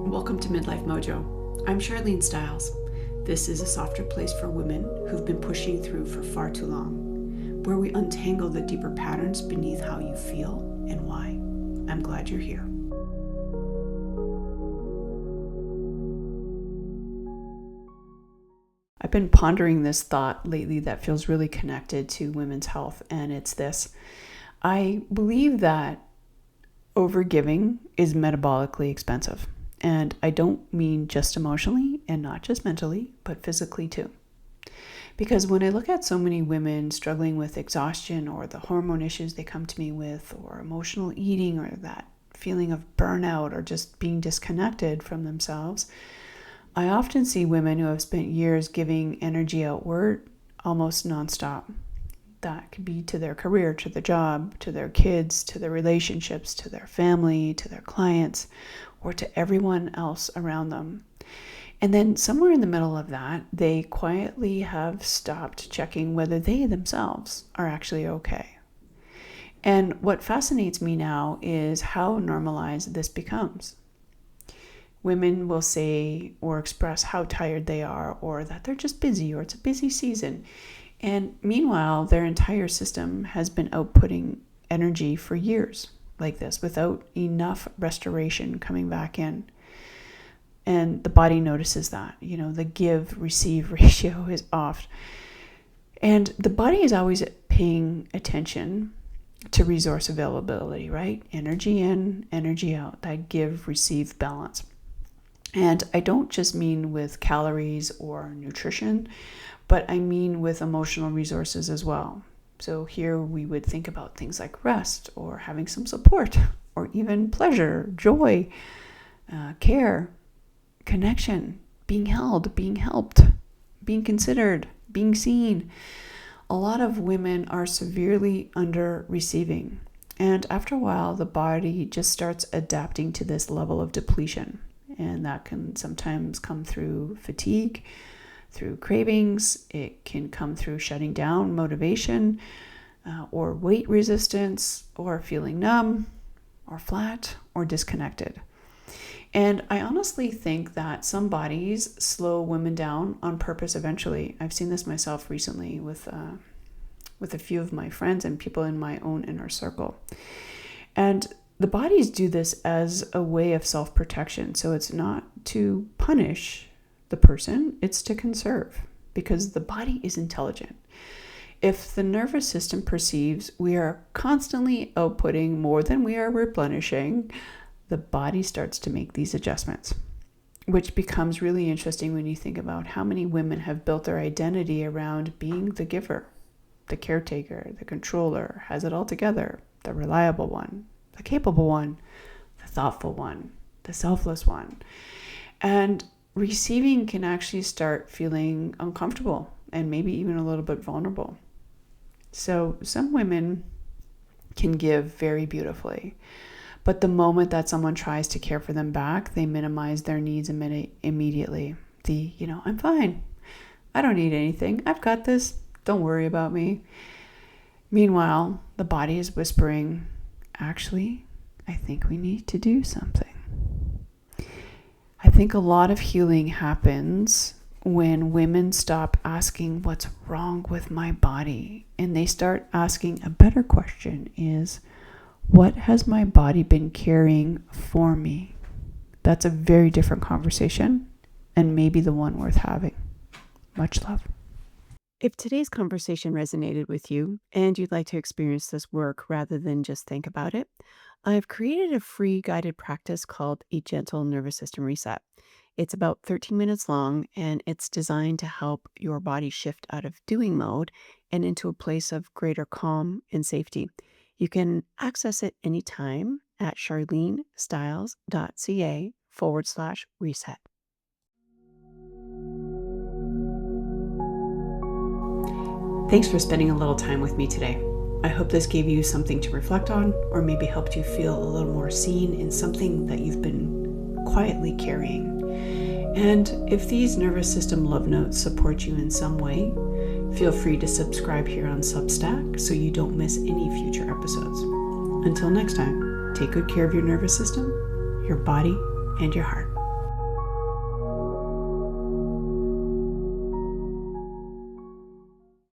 Welcome to Midlife Mojo. I'm Sharlene Stiles. This is a softer place for women who've been pushing through for far too long, where we untangle the deeper patterns beneath how you feel and why. I'm glad you're here. I've been pondering this thought lately that feels really connected to women's health, and it's this. I believe that overgiving is metabolically expensive. And I don't mean just emotionally and not just mentally, but physically too. Because when I look at so many women struggling with exhaustion or the hormone issues they come to me with, or emotional eating, or that feeling of burnout, or just being disconnected from themselves, I often see women who have spent years giving energy outward almost nonstop. That could be to their career, to the job, to their kids, to their relationships, to their family, to their clients, or to everyone else around them. And then somewhere in the middle of that, they quietly have stopped checking whether they themselves are actually okay. And what fascinates me now is how normalized this becomes. Women will say or express how tired they are, or that they're just busy, or it's a busy season. And meanwhile, their entire system has been outputting energy for years like this without enough restoration coming back in. And the body notices that, the give-receive ratio is off. And the body is always paying attention to resource availability, right? Energy in, energy out, that give-receive balance. And I don't just mean with calories or nutrition, but I mean with emotional resources as well. So here we would think about things like rest, or having some support, or even pleasure, joy, care, connection, being held, being helped, being considered, being seen. A lot of women are severely under receiving. And after a while, the body just starts adapting to this level of depletion. And that can sometimes come through fatigue, through cravings. It can come through shutting down motivation, or weight resistance, or feeling numb, or flat, or disconnected. And I honestly think that some bodies slow women down on purpose eventually. I've seen this myself recently with a few of my friends and people in my own inner circle. And the bodies do this as a way of self-protection. So it's not to punish the person, it's to conserve, because the body is intelligent. If the nervous system perceives we are constantly outputting more than we are replenishing, the body starts to make these adjustments, which becomes really interesting when you think about how many women have built their identity around being the giver, the caretaker, the controller, has it all together, the reliable one, the capable one, the thoughtful one, the selfless one. And receiving can actually start feeling uncomfortable and maybe even a little bit vulnerable. So some women can give very beautifully, but the moment that someone tries to care for them back, they minimize their needs immediately. I'm fine. I don't need anything. I've got this. Don't worry about me. Meanwhile, the body is whispering, actually, I think we need to do something. I think a lot of healing happens when women stop asking what's wrong with my body, and they start asking a better question is, what has my body been carrying for me? That's a very different conversation, and maybe the one worth having. Much love. If today's conversation resonated with you and you'd like to experience this work rather than just think about it, I've created a free guided practice called A Gentle Nervous System Reset. It's about 13 minutes long, and it's designed to help your body shift out of doing mode and into a place of greater calm and safety. You can access it anytime at charlenestiles.ca/reset. Thanks for spending a little time with me today. I hope this gave you something to reflect on, or maybe helped you feel a little more seen in something that you've been quietly carrying. And if these nervous system love notes support you in some way, feel free to subscribe here on Substack so you don't miss any future episodes. Until next time, take good care of your nervous system, your body, and your heart.